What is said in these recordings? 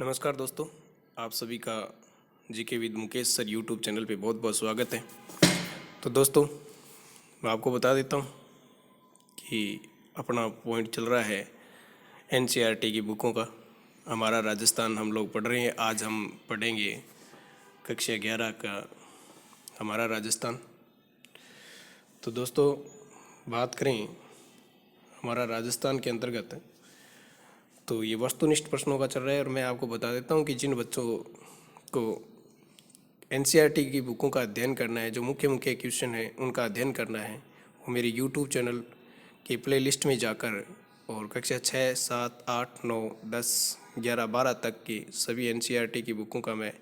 नमस्कार दोस्तों, आप सभी का GK with Mukesh sir YouTube channel पे बहुत बहुत स्वागत है। तो दोस्तों, मैं आपको बता देता हूँ कि अपना पॉइंट चल रहा है एनसीईआरटी की बुकों का। हमारा राजस्थान हम लोग पढ़ रहे हैं। आज हम पढ़ेंगे कक्षा 11 का हमारा राजस्थान। तो दोस्तों, बात करें हमारा राजस्थान के अंतर्गत, तो ये वस्तुनिष्ठ प्रश्नों का चल रहा है। और मैं आपको बता देता हूँ कि जिन बच्चों को एनसीईआरटी की बुकों का अध्ययन करना है, जो मुख्य मुख्य क्वेश्चन है उनका अध्ययन करना है, वो मेरे यूट्यूब चैनल की प्लेलिस्ट में जाकर और कक्षा 6, 7, 8, 9, 10, 11, 12 तक की सभी एनसीईआरटी की बुकों का मैं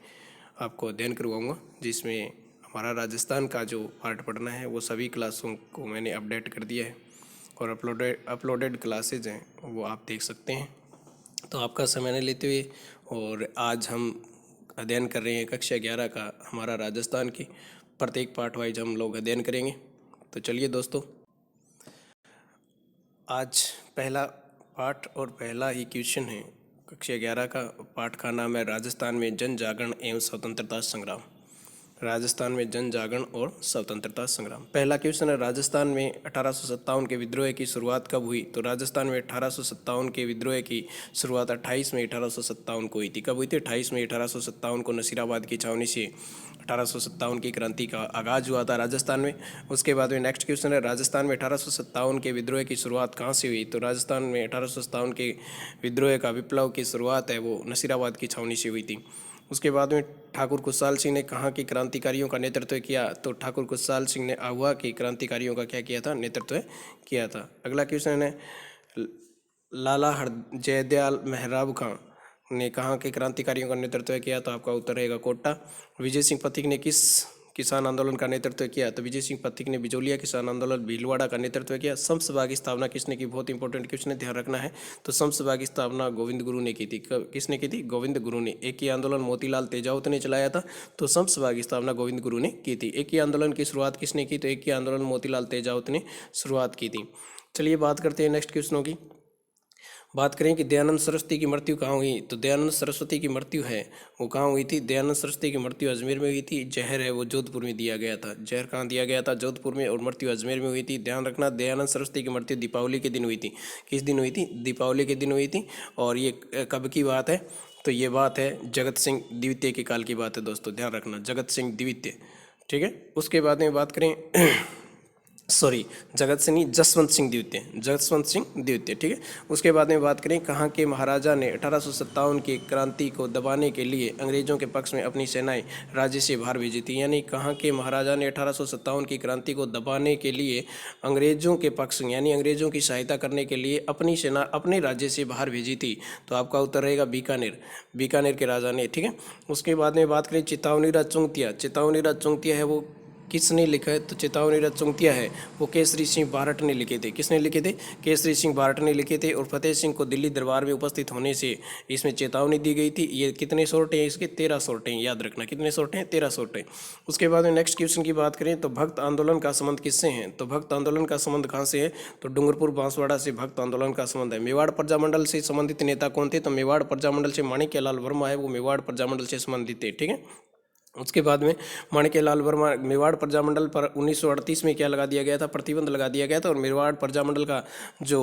आपको अध्ययन करवाऊँगा, जिसमें हमारा राजस्थान का जो पार्ट पढ़ना है वो सभी क्लासों को मैंने अपडेट कर दिया है और अपलोडेड क्लासेज हैं वो आप देख सकते हैं। तो आपका समय नहीं लेते हुए, और आज हम अध्ययन कर रहे हैं कक्षा 11 का हमारा राजस्थान की। प्रत्येक पार्ट वाइज हम लोग अध्ययन करेंगे। तो चलिए दोस्तों, आज पहला पार्ट और पहला ही क्वेश्चन है। कक्षा 11 का पाठ का नाम है राजस्थान में जन जागरण एवं स्वतंत्रता संग्राम। राजस्थान में जन जागरण और स्वतंत्रता संग्राम। पहला क्वेश्चन है, राजस्थान में 1857 के विद्रोह की शुरुआत कब हुई? तो राजस्थान में 1857 के विद्रोह की शुरुआत 28 मई 1857 को हुई थी। कब हुई थी? 28 मई 1857 को नसीराबाद की छावनी से 1857 की क्रांति का आगाज हुआ था राजस्थान में। उसके बाद में नेक्स्ट क्वेश्चन है, राजस्थान में 1857 के विद्रोह की शुरुआत कहाँ से हुई? तो राजस्थान में 1857 के विद्रोह का विप्लव की शुरुआत है वो नसीराबाद की छावनी से हुई थी। उसके बाद में ठाकुर खुशहाल सिंह ने कहाँ के क्रांतिकारियों का नेतृत्व किया? तो ठाकुर खुशहाल सिंह ने आहुआ के क्रांतिकारियों का क्या किया था? नेतृत्व किया था। अगला क्वेश्चन है, लाला जयदयाल मेहराब खां ने कहाँ के क्रांतिकारियों का नेतृत्व किया? तो आपका उत्तर रहेगा कोटा। विजय सिंह पथिक ने किस किसान आंदोलन का नेतृत्व किया? तो विजय सिंह पथिक ने बिजोलिया किसान आंदोलन भीलवाड़ा का नेतृत्व किया। समसभा की स्थापना किसने की? बहुत इंपॉर्टेंट क्वेश्चन है, ध्यान रखना है। तो समसभा की स्थापना गोविंद गुरु ने की थी। किसने की थी? गोविंद गुरु ने। एक ही आंदोलन मोतीलाल तेजावत ने चलाया था, तो समसभा की स्थापना गोविंद गुरु ने की थी। एक ही आंदोलन की शुरुआत किसने की? तो एक ही आंदोलन मोतीलाल तेजावत ने शुरुआत की थी। चलिए बात करते हैं नेक्स्ट क्वेश्चनों की। बात करें कि दयानंद सरस्वती की मृत्यु कहाँ हुई? तो दयानंद सरस्वती की मृत्यु है वो कहाँ हुई थी? दयानंद सरस्वती की मृत्यु अजमेर में हुई थी। जहर है वो जोधपुर में दिया गया था। जहर कहाँ दिया गया था? जोधपुर में। और मृत्यु अजमेर में हुई थी। ध्यान रखना, दयानंद सरस्वती की मृत्यु दीपावली के दिन हुई थी। किस दिन हुई थी? दीपावली के दिन हुई थी। और ये कब की बात है? तो ये बात है जगत सिंह द्वितीय के काल की बात है दोस्तों, ध्यान रखना, जगत सिंह द्वितीय। ठीक है। उसके बाद में बात करें जगत सिंह नहीं, जसवंत सिंह द्वितीय, जसवंत सिंह द्वितीय। ठीक है। उसके बाद में बात करें, कहाँ के महाराजा ने 1857 की क्रांति को दबाने के लिए अंग्रेजों के पक्ष में अपनी सेनाएं राज्य से बाहर भेजी थी? यानी कहाँ के महाराजा ने 1857 की क्रांति को दबाने के लिए अंग्रेजों के पक्ष यानी अंग्रेजों की सहायता करने के लिए अपनी सेना अपने राज्य से बाहर भेजी थी? तो आपका उत्तर रहेगा बीकानेर, बीकानेर के राजा ने। ठीक है। उसके बाद में बात करें चेतावनी चुंगतिया, चेतावनी चुंगतिया है वो किसने लिखा है? तो चेतावनी चुंगतिया है वो केसरी सिंह बारट ने लिखे थे। किसने लिखे थे? केसरी सिंह बारट ने लिखे थे। और फतेह सिंह को दिल्ली दरबार में उपस्थित होने से इसमें चेतावनी दी गई थी। ये कितने सोर्टे हैं इसके? 13 सोर्टे हैं, याद रखना। कितने सोर्टे हैं? 13 सोर्टे। उसके बाद में नेक्स्ट क्वेश्चन की बात करें तो भक्त आंदोलन का संबंध किससे है? तो भक्त आंदोलन का संबंध कहाँ से है? तो डूंगरपुर बांसवाड़ा से भक्त आंदोलन का संबंध है। मेवाड़ प्रजामंडल से संबंधित नेता कौन थे? तो मेवाड़ प्रजामंडल से माणिक्यलाल वर्मा है वो मेवाड़ प्रजामंडल से संबंधित है। ठीक है। उसके बाद में माणिक्यलाल वर्मा, मेवाड़ प्रजामंडल पर 1938 में क्या लगा दिया गया था? प्रतिबंध लगा दिया गया था। और मेवाड़ प्रजामंडल का जो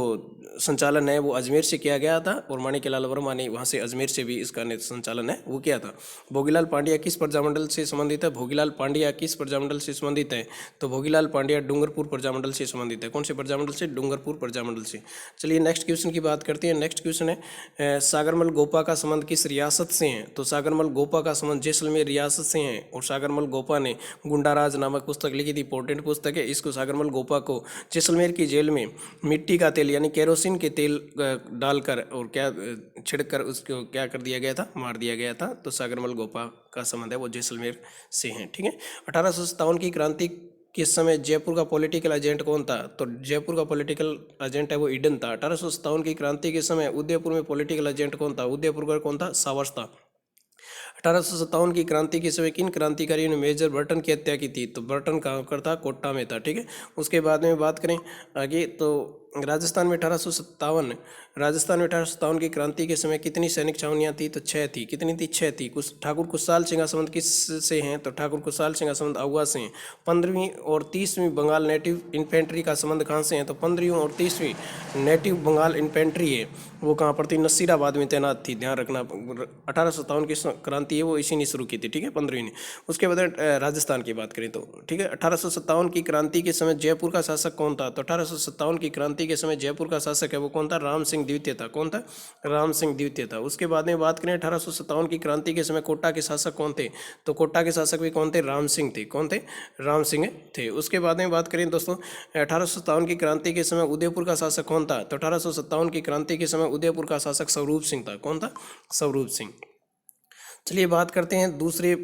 संचालन है वो अजमेर से किया गया था। और माणिक्यलाल वर्मा ने वहाँ से अजमेर से भी इसका संचालन है वो किया था। भोगीलाल पांड्या किस प्रजामंडल से संबंधित है? भोगीलाल पांड्या किस प्रजामंडल से संबंधित है? तो भोगीलाल पांड्या डूंगरपुर प्रजामंडल से संबंधित है। कौन से प्रजामंडल से? डूंगरपुर प्रजामंडल से। चलिए नेक्स्ट क्वेश्चन की बात करते हैं। नेक्स्ट क्वेश्चन है, सागरमल गोपा का संबंध किस रियासत से है? तो सागरमल गोपा का संबंध जैसलमेर रियासत से हैं। और सागरमल गोपा ने गुंडाराज नामक पुस्तक लिखी थी, इंपॉर्टेंट पुस्तक है। इसको सागरमल गोपा को जैसलमेर की जेल में मिट्टी का तेल यानी केरोसिन के तेल डालकर और क्या छिड़कर उसको क्या कर दिया गया था? मार दिया गया था। तो सागरमल गोपा का संबंध है वो जैसलमेर से हैं। ठीक है। 1857 की क्रांति किस समय जयपुर का पॉलिटिकल एजेंट कौन था? तो जयपुर का पॉलिटिकल एजेंट है वो ईडन था। 1857 की क्रांति के समय उदयपुर में पॉलिटिकल एजेंट कौन था? उदयपुर का कौन था? सावरस था। 1857 की क्रांति के समय किन क्रांतिकारियों ने मेजर बर्टन की हत्या की थी? तो बर्टन कहाँ कर था? कोटा में था। ठीक है। उसके बाद में बात करें आगे, तो राजस्थान में 1857 की क्रांति के समय कितनी सैनिक छावनियाँ थी? तो 6 थी। कितनी थी? 6 थी। कुछ ठाकुर खुशहाल सिंह का संबंध किस से हैं? तो ठाकुर खुशहाल सिंह का संबंध अहुआ से हैं। 15वीं और 30वीं बंगाल नेटिव इन्फेंट्री का संबंध कहाँ से है? तो 15वीं और 30वीं नेटिव बंगाल इन्फेंट्री है वो कहाँ पर थी? नसीराबाद में तैनात थी। ध्यान रखना, 1857 की क्रांति है वो इसी ने शुरू की थी, ठीक है, 15वीं ने। उसके बाद राजस्थान की बात करें तो, ठीक है, 1857 की क्रांति के समय जयपुर का शासक कौन था? तो 1857 की क्रांति के समय जयपुर का शासक है वो कौन था? राम सिंह द्वितीय था। कौन था? राम सिंह द्वितीय था। उसके बाद में बात करें 1857 की क्रांति के समय कोटा के शासक कौन थे? तो कोटा के शासक भी कौन थे? राम सिंह थे। कौन थे? राम सिंह थे। उसके बाद में बात करें दोस्तों 1857 की क्रांति के समय उदयपुर का शासक कौन था? तो 1857 की क्रांति के समय उदयपुर का शासक स्वरूप सिंह था। कौन था? स्वरूप सिंह। चलिए बात करते हैं दूसरे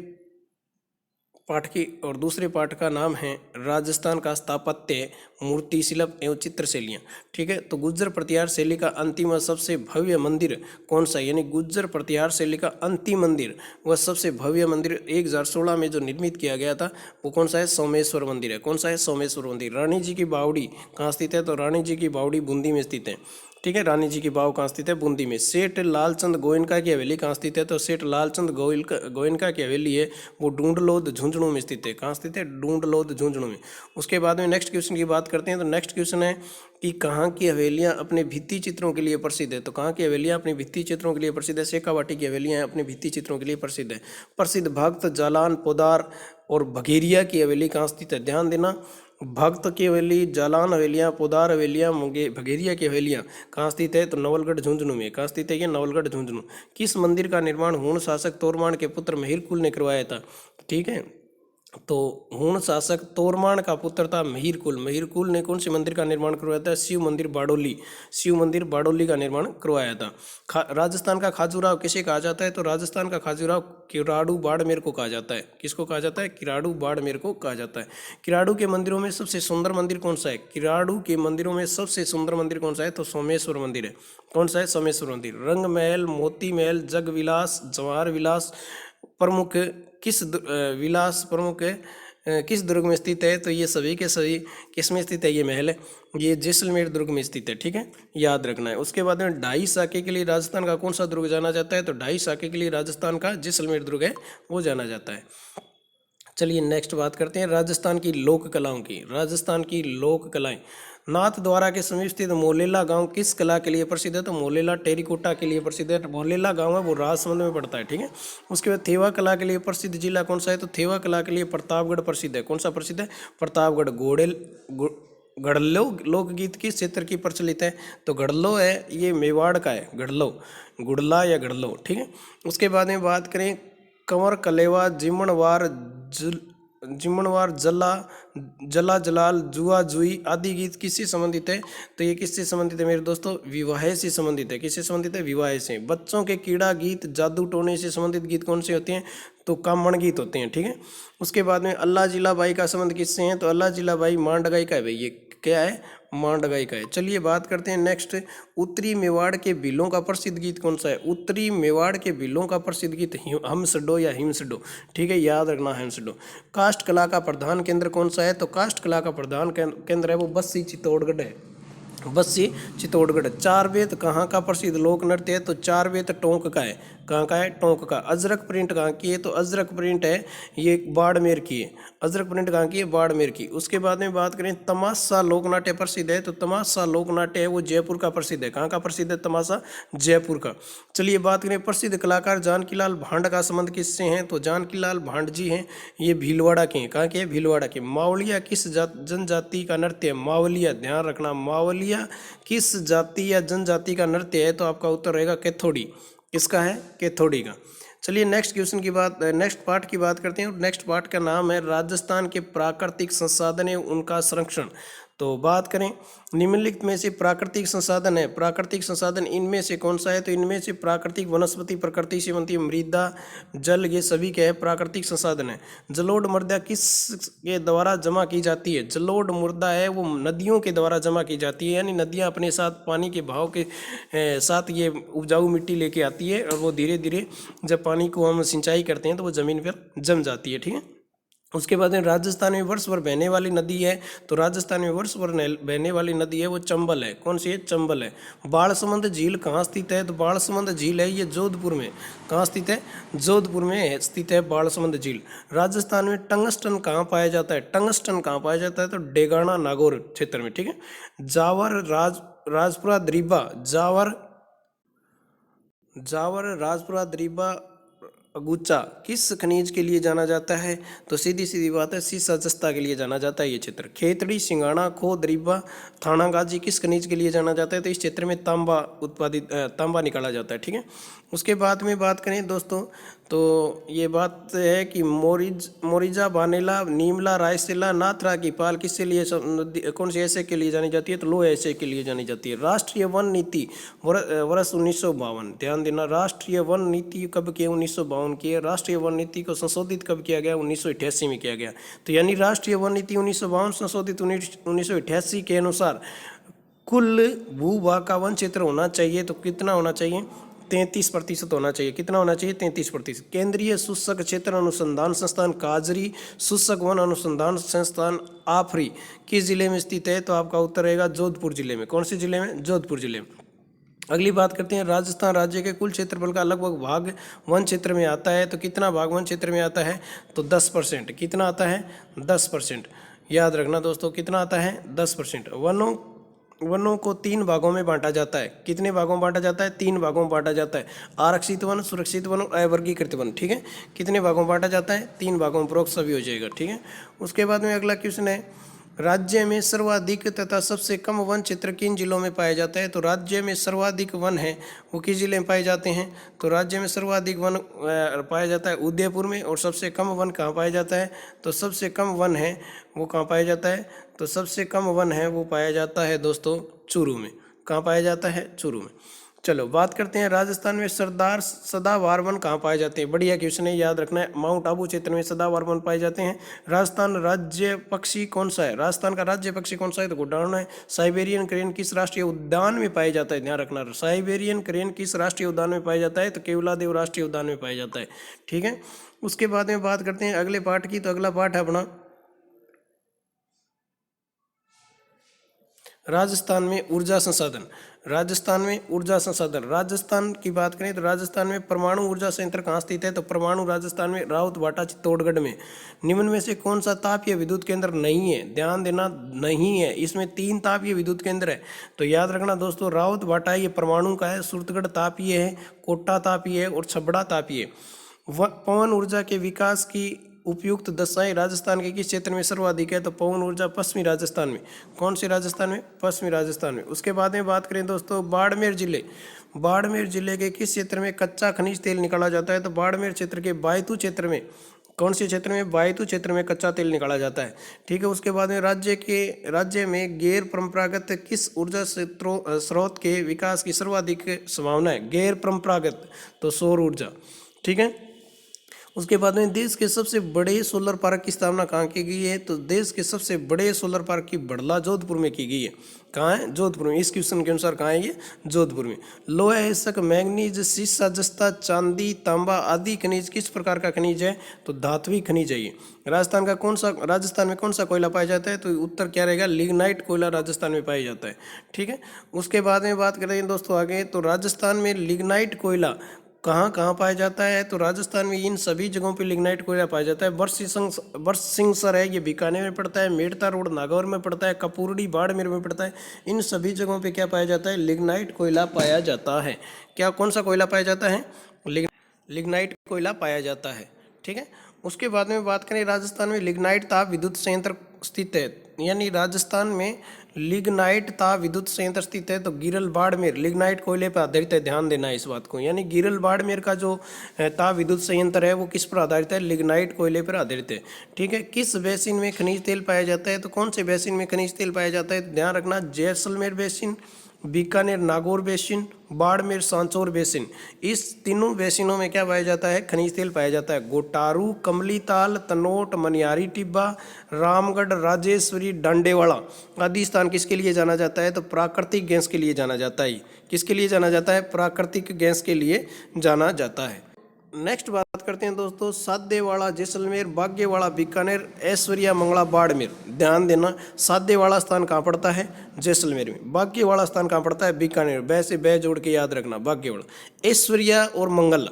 पाठ की, और दूसरे पाठ का नाम है राजस्थान का स्थापत्य, मूर्ति शिल्प एवं चित्रशैलियाँ, ठीक है। तो गुर्जर प्रतिहार शैली का अंतिम और सबसे भव्य मंदिर कौन सा है? यानी गुर्जर प्रतिहार शैली का अंतिम मंदिर वह सबसे भव्य मंदिर 1016 में जो निर्मित किया गया था वो कौन सा है? सोमेश्वर मंदिर है। कौन सा है? सोमेश्वर मंदिर। रानी जी की बावड़ी कहाँ स्थित है? तो रानी जी की बावड़ी बूंदी में स्थित है, ठीक है। रानी जी की बाव कहाँ स्थित है? बूंदी में। सेठ लालचंद गोयनका की हवेली कहाँ स्थित है? तो सेठ लालचंद गोयनका की हवेली है वो ढूंढलोद झुंझुनू में स्थित है। कहाँ स्थित है? ढूंढलोद झुंझुनू में। उसके बाद में नेक्स्ट क्वेश्चन की बात करते हैं। तो नेक्स्ट क्वेश्चन है कि कहाँ की हवेलियाँ अपने भित्ति चित्रों के लिए प्रसिद्ध है? तो कहाँ की हवेलियाँ अपने भित्ति चित्रों के लिए प्रसिद्ध है? शेखावाटी की हवेलियाँ अपने भित्ति चित्रों के लिए प्रसिद्ध है। प्रसिद्ध भक्त, जालान, पोदार और भगेरिया की हवेली कहाँ स्थित है? ध्यान देना, भक्त की हवेली, जालान हवेलियाँ, पोदार हवेलियाँ, भगेरिया की हवेलियाँ कहाँ स्थित है? तो नवलगढ़ झुंझुनू में। कहाँ स्थित है ये? नवलगढ़ झुंझुनू। किस मंदिर का निर्माण हूण शासक तोरमान के पुत्र महिरकुल ने करवाया था? ठीक है, तो हूण शासक तोरमान का पुत्र था महिरकुल। महिरकुल ने कौन से मंदिर का निर्माण करवाया था? शिव मंदिर बाडोली। शिव मंदिर बाडोली का निर्माण करवाया था। राजस्थान का खाजूराहो किसे कहा जाता है? तो राजस्थान का खाजूराहो किराड़ू बाड़मेर को कहा जाता है। किसको कहा जाता है? किराड़ू बाड़मेर को कहा जाता है। किराड़ू के मंदिरों में सबसे सुंदर मंदिर कौन सा है? किराड़ू के मंदिरों में सबसे सुंदर मंदिर कौन सा है? तो सोमेश्वर मंदिर है। कौन सा है? सोमेश्वर मंदिर। रंग महल, मोती महल, जग विलास, जवाहर विलास प्रमुख विलास प्रमुख किस दुर्ग में स्थित है? तो ये सभी के सभी किस में स्थित है? ये महल है ये जैसलमेर दुर्ग में स्थित है, ठीक है, याद रखना है। उसके बाद में ढाई साके के लिए राजस्थान का कौन सा दुर्ग जाना जाता है? तो ढाई साके के लिए राजस्थान का जैसलमेर दुर्ग है वो जाना जाता है। चलिए नेक्स्ट बात करते हैं राजस्थान की लोक कलाओं की। राजस्थान की लोक कलाएं। नाथ द्वारा के समीप स्थित मोलेला गांव किस कला के लिए प्रसिद्ध है? तो मोलेला टेरिकोटा के लिए प्रसिद्ध है। मोलेला गांव है वो राजसमंद में पड़ता है, ठीक है। उसके बाद थेवा कला के लिए प्रसिद्ध जिला कौन सा है? तो थेवा कला के लिए प्रतापगढ़ प्रसिद्ध है। कौन सा प्रसिद्ध है? प्रतापगढ़। गढ़लो लोकगीत किस क्षेत्र की प्रचलित है? तो गढ़लो है ये मेवाड़ का है, गढ़लो, गुड़ला या गढ़लो, ठीक है। उसके बाद में बात करें कंवर कलेवा, जिमणवार, जला जलाल, जुआ जुई आदि गीत किससे संबंधित है? तो ये किससे संबंधित है मेरे दोस्तों? विवाह से संबंधित है। किससे संबंधित है? विवाह से। बच्चों के कीड़ा गीत, जादू टोने से संबंधित गीत कौन से होते हैं? तो कामण गीत होते हैं, ठीक है। उसके बाद में अल्लाह जिला बाई का संबंध किससे है? तो अल्लाह जिला बाई मांडगाई का है भाई, ये क्या है? मांडगाई का है। चलिए बात करते हैं नेक्स्ट, उत्तरी मेवाड़ के भीलों का प्रसिद्ध गीत कौन सा है? उत्तरी मेवाड़ के भीलों का प्रसिद्ध गीत हमसडो या हिमसडो, ठीक है, याद रखना हमसडो। काष्ठ कला का प्रधान केंद्र कौन सा है? तो काष्ठ कला का प्रधान केंद्र है वो बस्सी चित्तौड़गढ़ है। बस्सी चित्तौड़गढ़। चार वेत कहाँ का प्रसिद्ध लोक नृत्य है? तो चार वेत टोंक का है। कहाँ का है? टोंक का। अजरक प्रिंट कहाँ की है? तो अजरक प्रिंट है ये बाड़मेर की है। अजरक प्रिंट कहाँ की है? बाड़मेर की। उसके बाद में बात करें तमाशा लोकनाट्य प्रसिद्ध है, तो तमाशा लोकनाट्य है वो जयपुर का प्रसिद्ध है। कहाँ का प्रसिद्ध है? तमाशा जयपुर का। चलिए बात करें प्रसिद्ध कलाकार जानकीलाल भांड का संबंध किससे है? तो जानकीलाल भांड जी हैं ये भीलवाड़ा के हैं। कहाँ के? भीलवाड़ा के। मावलिया किस जनजाति का नृत्य है? मावलिया, ध्यान रखना, मावलिया किस जाति या जनजाति का नृत्य है? तो आपका उत्तर रहेगा कैथोड़ी। इसका है कैथोड़ी का। चलिए नेक्स्ट क्वेश्चन की बात, नेक्स्ट पार्ट की बात करते हैं। और नेक्स्ट पार्ट का नाम है राजस्थान के प्राकृतिक संसाधन एवं उनका संरक्षण। तो बात करें निम्नलिखित में से प्राकृतिक संसाधन है, प्राकृतिक संसाधन इनमें से कौन सा है? तो इनमें से प्राकृतिक वनस्पति, प्रकृति से बनती मृदा, जल, ये सभी क्या है? प्राकृतिक संसाधन है। जलोढ़ मृदा किस के द्वारा जमा की जाती है? जलोढ़ मृदा है वो नदियों के द्वारा जमा की जाती है, यानी नदियाँ अपने साथ पानी के बहाव के साथ ये उपजाऊ मिट्टी लेके आती है और वो धीरे धीरे जब पानी को हम सिंचाई करते हैं तो वो जमीन पर जम जाती है, ठीक है। उसके बाद में राजस्थान में वर्ष भर बहने वाली नदी है, तो राजस्थान में वर्ष भर बहने वाली नदी है वो चंबल है। कौन सी है? चंबल है। बालसमंद झील कहाँ स्थित है? तो बालसमंद झील है ये जोधपुर में। कहाँ स्थित है? जोधपुर में स्थित है बालसमंद झील। राजस्थान में टंगस्टन कहाँ पाया जाता है? टंगस्टन कहाँ पाया जाता है? तो डेगाना नागौर क्षेत्र में, ठीक है। जावर राजपुरा द्रीबा, जावर राजपुरा द्रीबा अगुचा किस खनिज के लिए जाना जाता है? तो सीधी सीधी बात है, सीसा जस्ता के लिए जाना जाता है ये क्षेत्र। खेतड़ी, सिंगाणा, खो, द्रीबा, थानागाजी किस खनिज के लिए जाना जाता है? तो इस क्षेत्र में तांबा निकाला जाता है, ठीक है। उसके बाद में बात करें दोस्तों, तो ये बात है कि मोरिजा, बानेला, नीमला, रायसेला, नाथरा की पाल किसके लिए कौन से ऐसे के लिए जानी जाती है? तो लोह ऐसे के लिए जानी जाती है। राष्ट्रीय वन नीति वर्ष 1952, ध्यान देना, राष्ट्रीय वन नीति कब की? 1952 की है। राष्ट्रीय वन नीति को संशोधित कब किया गया? 1988 में किया गया। तो यानी राष्ट्रीय वन नीति 1952 संशोधित 1988 के अनुसार कुल भूभाग का वन क्षेत्र होना चाहिए, तो कितना होना चाहिए? 33% होना चाहिए। कितना होना चाहिए? 33%। केंद्रीय शुष्क क्षेत्र अनुसंधान संस्थान काजरी, शुष्क वन अनुसंधान संस्थान आफरी किस जिले में स्थित है? तो आपका उत्तर रहेगा जोधपुर जिले में। कौन से जिले में? जोधपुर जिले में। अगली बात करते हैं, राजस्थान राज्य के कुल क्षेत्रफल का लगभग भाग वन क्षेत्र में आता है, तो कितना भाग वन क्षेत्र में आता है? तो 10%। कितना आता है? 10%। याद रखना दोस्तों, कितना आता है? 10%। वनों को 3 भागों में बांटा जाता है। कितने भागों में बांटा जाता है? 3 भागों में बांटा जाता है। आरक्षित वन, सुरक्षित वन, अवर्गीकृत वन, ठीक है। कितने भागों में बांटा जाता है? 3 भागों में, प्रोक्त सभी हो जाएगा, ठीक है। उसके बाद में अगला क्वेश्चन है, राज्य में सर्वाधिक तथा सबसे कम वन क्षेत्र किन जिलों में पाया जाता है? तो राज्य में सर्वाधिक वन है वो किस जिले में पाए जाते हैं? तो राज्य में सर्वाधिक वन पाया जाता है उदयपुर में। और सबसे कम वन कहाँ पाया जाता है? तो सबसे कम वन है वो कहाँ पाया जाता है? तो सबसे कम वन है वो पाया जाता है दोस्तों चूरू में। कहाँ पाया जाता है? चूरू में। चलो बात करते हैं, राजस्थान में सदाबहार वन कहाँ पाए जाते हैं? बढ़िया क्वेश्चन है, याद रखना है। माउंट आबू क्षेत्र में सदाबहार वन पाए जाते हैं। राजस्थान राज्य पक्षी कौन सा है? राजस्थान का राज्य पक्षी कौन सा है? तो गुड्डाणु है। साइबेरियन क्रेन किस राष्ट्रीय उद्यान में पाया जाता है? ध्यान रखना, साइबेरियन क्रेन किस राष्ट्रीय उद्यान में पाया जाता है? तो केवलादेव राष्ट्रीय उद्यान में पाया जाता है, ठीक है। उसके बाद में बात करते हैं अगले पार्ट की, तो अगला पार्ट है अपना राजस्थान में ऊर्जा संसाधन। राजस्थान में ऊर्जा संसाधन, राजस्थान की बात करें तो राजस्थान में परमाणु ऊर्जा संयंत्र कहाँ स्थित है? तो परमाणु राजस्थान में राउतभाटा चित्तौड़गढ़ में। निम्न में से कौन सा तापीय विद्युत केंद्र नहीं है? ध्यान देना, नहीं है। इसमें 3 तापीय विद्युत केंद्र है, तो याद रखना दोस्तों, राउतभाटा ये परमाणु का है, सूरतगढ़ तापीय है, कोटा तापीय है और छबड़ा तापीय। पवन ऊर्जा के विकास की उपयुक्त दशाएं राजस्थान के किस क्षेत्र में सर्वाधिक है? तो पवन ऊर्जा पश्चिमी राजस्थान में। कौन से राजस्थान में? पश्चिमी राजस्थान में। उसके बाद में बात करें दोस्तों, बाड़मेर जिले के किस क्षेत्र में कच्चा खनिज तेल निकाला जाता है? तो बाड़मेर क्षेत्र के बायतू क्षेत्र में। कौन से क्षेत्र में? बायतू क्षेत्र में कच्चा तेल निकाला जाता है, ठीक है। उसके बाद में राज्य में गैर परंपरागत किस ऊर्जा स्रोत के विकास की सर्वाधिक संभावना है? गैर परंपरागत, तो सौर ऊर्जा, ठीक है। उसके बाद में देश के सबसे बड़े सोलर पार्क की स्थापना कहाँ की गई है? तो देश के सबसे बड़े सोलर पार्क की बड़ला जोधपुर में की गई है। कहाँ है? जोधपुर में। इस क्वेश्चन के अनुसार कहाँ है ये? जोधपुर में। लोहा ऐसक, मैंगनीज, सीसा जस्ता, चांदी, तांबा आदि खनिज किस प्रकार का खनिज है? तो धात्विक खनिज है ये। राजस्थान में कौन सा कोयला पाया जाता है? तो उत्तर क्या रहेगा? लिग्नाइट कोयला राजस्थान में पाया जाता है, ठीक है। उसके बाद में बात करें दोस्तों आगे, तो राजस्थान में लिग्नाइट कोयला कहाँ कहाँ पाया जाता है? तो राजस्थान में इन सभी जगहों पे लिग्नाइट कोयला पाया जाता है। बरसिंहसर है, ये बीकानेर में पड़ता है। मेड़ता रोड नागौर में पड़ता है। कपूरडी बाड़मेर में पड़ता है। इन सभी जगहों पे क्या पाया जाता है? लिग्नाइट कोयला पाया जाता है। क्या, कौन सा कोयला पाया जाता है? लिग्नाइट कोयला पाया जाता है, ठीक है। उसके बाद में बात करें, राजस्थान में लिग्नाइट ताप विद्युत संयंत्र स्थित है, यानी राजस्थान में लिग्नाइट ताप विद्युत संयंत्र स्थित है, तो गिरल बाड़मेर लिग्नाइट कोयले पर आधारित है। ध्यान देना है इस बात को, यानी गिरल बाड़मेर का जो ताप विद्युत संयंत्र है वो किस पर आधारित है? लिग्नाइट कोयले पर आधारित है, ठीक है। किस बेसिन में खनिज तेल पाया जाता है? तो कौन से बेसिन में खनिज तेल पाया जाता है? ध्यान रखना, Jaisalmer basin, Bikaner Nagaur basin, Barmer Sanchore basin. इस तीनों बेसिनों में क्या पाया जाता है? खनिज तेल पाया जाता है। गोटारू, कमलीताल, तनोट, मनियारी टिब्बा, रामगढ़, राजेश्वरी, डांडेवाड़ा आदि स्थान किसके लिए जाना जाता है? तो प्राकृतिक गैस के लिए जाना जाता है। किसके लिए जाना जाता है? प्राकृतिक गैस के लिए जाना जाता है। नेक्स्ट बात करते हैं दोस्तों, सादेवाड़ा जैसलमेर, बागेवाड़ा बीकानेर, ऐश्वर्या मंगला बाड़मेर। ध्यान देना, सादेवाड़ा स्थान कहाँ पड़ता है? जैसलमेर में। बागेवाड़ा स्थान कहाँ पड़ता है? बीकानेर। बै से बै जोड़ के याद रखना, बागेवाड़ा। ऐश्वर्या और मंगला,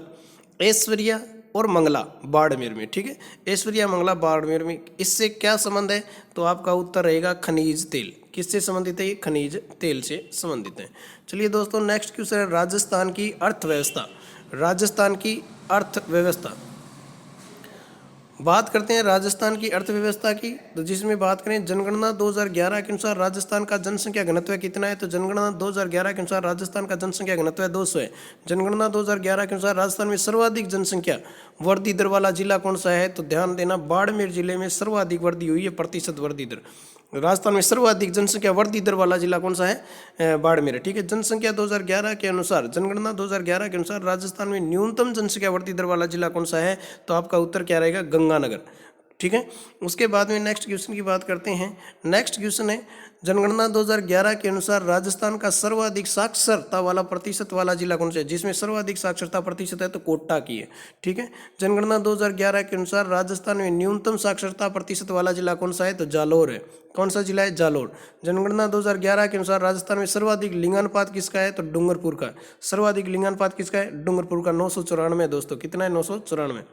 ऐश्वर्या और मंगला बाड़मेर में, ठीक है। ऐश्वर्या मंगला बाड़मेर में, इससे क्या संबंध है? तो आपका उत्तर रहेगा खनिज तेल। किससे संबंधित है? ये खनिज तेल से संबंधित है। चलिए दोस्तों, नेक्स्ट क्वेश्चन है राजस्थान की अर्थव्यवस्था। राजस्थान की अर्थव्यवस्था, बात करते हैं राजस्थान की अर्थव्यवस्था की, तो जिसमें बात करें जनगणना 2011 के अनुसार राजस्थान का जनसंख्या घनत्व कितना है? तो जनगणना 2011 के अनुसार राजस्थान का जनसंख्या घनत्व 200 है। जनगणना 2011 के अनुसार राजस्थान में सर्वाधिक जनसंख्या वृद्धि दर वाला जिला कौन सा है? तो ध्यान देना, बाड़मेर जिले में सर्वाधिक वृद्धि हुई है, प्रतिशत वृद्धि दर। राजस्थान में सर्वाधिक जनसंख्या वृद्धि दर वाला जिला कौन सा है? बाड़मेर, ठीक है। जनसंख्या 2011 के अनुसार, जनगणना 2011 के अनुसार राजस्थान में न्यूनतम जनसंख्या वृद्धि दर वाला जिला कौन सा है? तो आपका उत्तर क्या रहेगा? गंगानगर, ठीक है। उसके बाद में नेक्स्ट क्वेश्चन की बात करते हैं। नेक्स्ट क्वेश्चन है जनगणना 2011 के अनुसार राजस्थान का सर्वाधिक साक्षरता वाला प्रतिशत वाला जिला कौन सा है? जिसमें सर्वाधिक साक्षरता प्रतिशत है तो कोटा की है, ठीक है। जनगणना 2011 के अनुसार राजस्थान में न्यूनतम साक्षरता प्रतिशत वाला जिला कौन सा है? तो जालोर है। कौन सा जिला है? जालोर। जनगणना 2011 के अनुसार राजस्थान में सर्वाधिक लिंगानुपात किसका है? तो डूंगरपुर का। सर्वाधिक लिंगानुपात किसका है? डूंगरपुर का, 994 दोस्तों। कितना है? 994।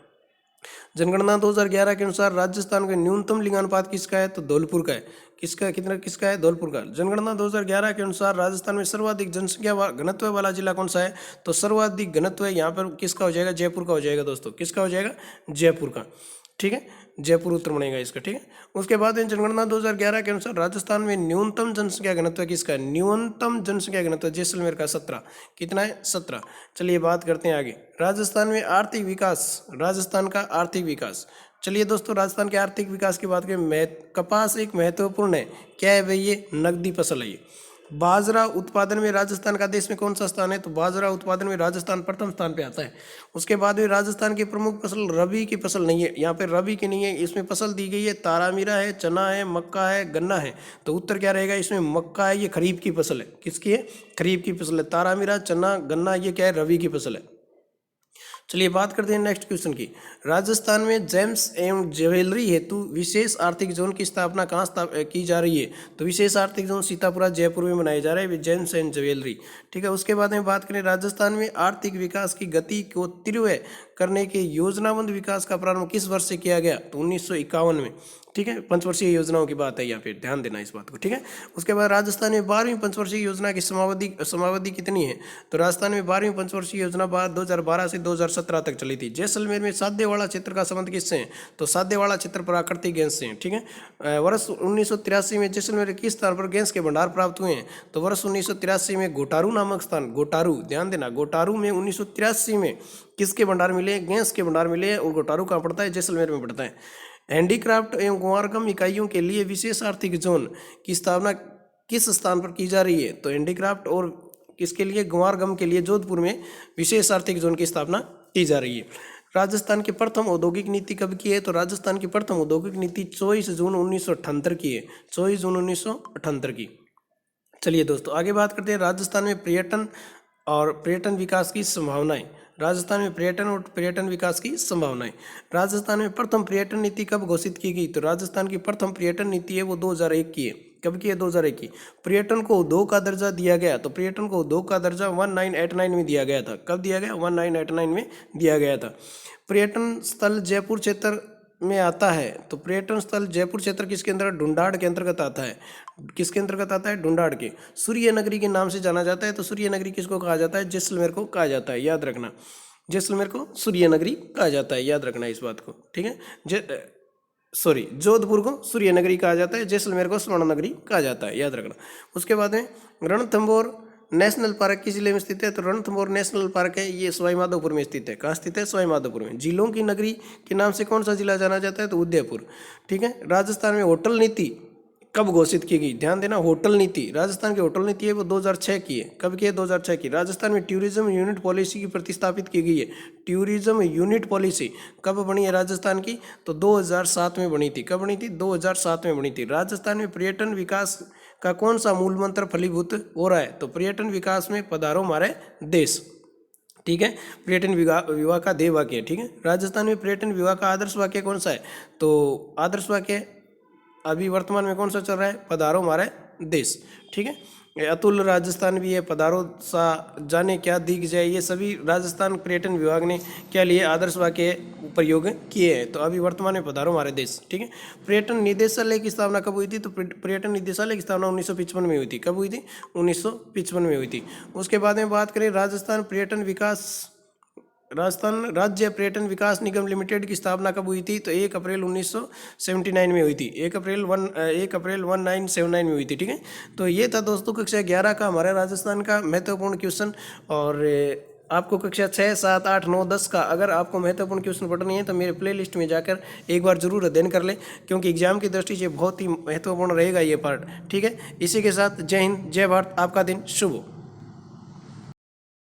जनगणना 2011 के अनुसार राजस्थान का न्यूनतम लिंगानुपात किसका है? तो धौलपुर का है। किसका? कितना? किसका है? धौलपुर का। जनगणना 2011 के अनुसार राजस्थान में सर्वाधिक जनसंख्या घनत्व वाला जिला कौन सा है? तो सर्वाधिक घनत्व यहाँ पर किसका हो जाएगा? जयपुर का हो जाएगा दोस्तों। किसका हो जाएगा? जयपुर का, ठीक है। जयपुर उत्तर बनेगा इसका, ठीक है। उसके बाद में जनगणना 2011 के अनुसार राजस्थान में न्यूनतम जनसंख्या घनत्व किसका है? न्यूनतम जनसंख्या घनत्व जैसलमेर का 17। कितना है? 17। चलिए बात करते हैं आगे। राजस्थान में आर्थिक विकास, राजस्थान का आर्थिक विकास। चलिए दोस्तों, राजस्थान के आर्थिक विकास की बात करें, कपास एक महत्वपूर्ण है। क्या है भाई? ये नकदी फसल है। ये बाजरा उत्पादन में राजस्थान का देश में कौन सा स्थान है? तो बाजरा उत्पादन में राजस्थान प्रथम स्थान पे आता है। उसके बाद में राजस्थान की प्रमुख फसल रबी की फसल नहीं है, यहाँ पे रबी की नहीं है। इसमें फसल दी गई है तारामीरा है, चना है, मक्का है, गन्ना है। तो उत्तर क्या रहेगा? इसमें मक्का है, ये खरीफ की फसल है। किसकी है? खरीफ की फसल है। तारामीरा, चना, गन्ना ये क्या है? रबी की फसल है। चलिए बात करते हैं नेक्स्ट क्वेश्चन की। राजस्थान में जेम्स एवं ज्वेलरी हेतु विशेष आर्थिक जोन की स्थापना कहाँ की जा रही है? तो विशेष आर्थिक जोन सीतापुरा जयपुर में बनाया जा रहा है, जेम्स एंड ज्वेलरी, ठीक है। उसके बाद में बात करें राजस्थान में आर्थिक विकास की गति को तीव्र करने के योजनाबद्ध विकास का प्रारंभ किस वर्ष से किया गया? तो 1951 में, ठीक है। पंचवर्षीय योजनाओं की बात है यहाँ पे, ध्यान देना इस बात को, ठीक है। उसके बाद राजस्थान में 12वीं पंचवर्षीय योजना की समावधि कितनी है? तो राजस्थान में 12वीं पंचवर्षीय योजना 2012 से 2017 तक चली थी। जैसलमेर में सादेवाड़ा क्षेत्र का संबंध किससे है? तो सादेवाड़ा क्षेत्र प्राकृतिक गैस से है, ठीक है। वर्ष 1983 में जैसलमेर किस स्थान पर गैस के भंडार प्राप्त हुए हैं? तो वर्ष 1983 में गोटारू नामक स्थान, गोटारू, ध्यान देना, गोटारू में 1983 में किसके भंडार मिले? गैस के भंडार मिले। और गोटारू कहाँ पड़ता है? जैसलमेर में पड़ता है। हैंडीक्राफ्ट एवं कुंवारगम इकाइयों के लिए विशेष आर्थिक जोन की स्थापना किस स्थान पर की जा रही है? तो हैंडीक्राफ्ट और किसके लिए? कुंवारगम के लिए जोधपुर में विशेष आर्थिक जोन की स्थापना की जा रही है। राजस्थान की प्रथम औद्योगिक नीति कब की है? तो राजस्थान की प्रथम औद्योगिक नीति 24 जून 1978 की है, 24 जून 1978 की। चलिए दोस्तों आगे बात करते हैं राजस्थान में पर्यटन और पर्यटन विकास की संभावनाएं। राजस्थान में पर्यटन और पर्यटन विकास की संभावनाएं। राजस्थान में प्रथम पर्यटन नीति कब घोषित की गई? तो राजस्थान की प्रथम पर्यटन नीति है वो 2001 की है। कब की है? 2001 की। पर्यटन को उद्योग का दर्जा दिया गया, तो पर्यटन को उद्योग का दर्जा 1989 में दिया गया था। कब दिया गया? 1989 में दिया गया था। पर्यटन स्थल जयपुर क्षेत्र में आता है, तो पर्यटन स्थल जयपुर क्षेत्र किसके अंदर? ढूंढाड़ के अंतर्गत आता है। किसके अंतर्गत आता है? ढूंढाड़ के। सूर्य नगरी के नाम से जाना जाता है, तो सूर्य नगरी किसको कहा जाता है? जैसलमेर को कहा जाता है, याद रखना। जैसलमेर को सूर्य नगरी कहा जाता है, याद रखना इस बात को, ठीक है। जोधपुर को सूर्य नगरी कहा जाता है, जैसलमेर को स्वर्ण नगरी कहा जाता है, याद रखना। उसके बाद में रणथंभौर नेशनल पार्क किस जिले में स्थित है? तो रणथंभौर नेशनल पार्क है, ये सवाईमाधोपुर में स्थित है। कहाँ स्थित है? सवाईमाधोपुर में। जिलों की नगरी के नाम से कौन सा जिला जाना जाता है? तो उदयपुर, ठीक है। राजस्थान में होटल नीति कब घोषित की गई? ध्यान देना, होटल नीति, राजस्थान की होटल नीति है वो 2006 की है। कब की है? 2006 की। राजस्थान में टूरिज्म यूनिट पॉलिसी की प्रतिस्थापित की गई है। टूरिज्म यूनिट पॉलिसी कब बनी है राजस्थान की? तो 2007 में बनी थी। कब बनी थी? 2007 में बनी थी। राजस्थान में पर्यटन विकास का कौन सा मूल मंत्र फलीभूत हो रहा है? तो पर्यटन विकास में पधारो हमारे देश, ठीक है। पर्यटन विभाग का देय वाक्य, ठीक है। राजस्थान में पर्यटन विभाग का आदर्श वाक्य कौन सा है? तो आदर्श वाक्य अभी वर्तमान में कौन सा चल रहा है? पधारो हमारे देश, ठीक है। अतुल राजस्थान भी है, पधारो सा जाने क्या दिख जाए, ये सभी राजस्थान पर्यटन विभाग ने क्या लिए? आदर्श वाक्य प्रयोग किए हैं। तो अभी वर्तमान में पधारो हमारे देश, ठीक है। पर्यटन निदेशालय की स्थापना कब हुई थी? तो पर्यटन निदेशालय की स्थापना 1955 में हुई थी। कब हुई थी? 1955 में हुई थी। उसके बाद में बात करें राजस्थान राज्य पर्यटन विकास निगम लिमिटेड की स्थापना कब हुई थी? तो 1 अप्रैल 1979 में हुई थी। 1 अप्रैल 1979 में हुई थी, ठीक है। तो ये था दोस्तों कक्षा 11 का हमारा राजस्थान का महत्वपूर्ण क्वेश्चन। और आपको कक्षा 6, 7, 8, 9, 10 का अगर आपको महत्वपूर्ण क्वेश्चन पढ़नी है तो मेरे प्ले लिस्ट में जाकर एक बार जरूर अध्ययन कर लें, क्योंकि एग्जाम की दृष्टि से बहुत ही महत्वपूर्ण रहेगा ये पार्ट, ठीक है। इसी के साथ जय हिंद, जय भारत, आपका दिन शुभ हो।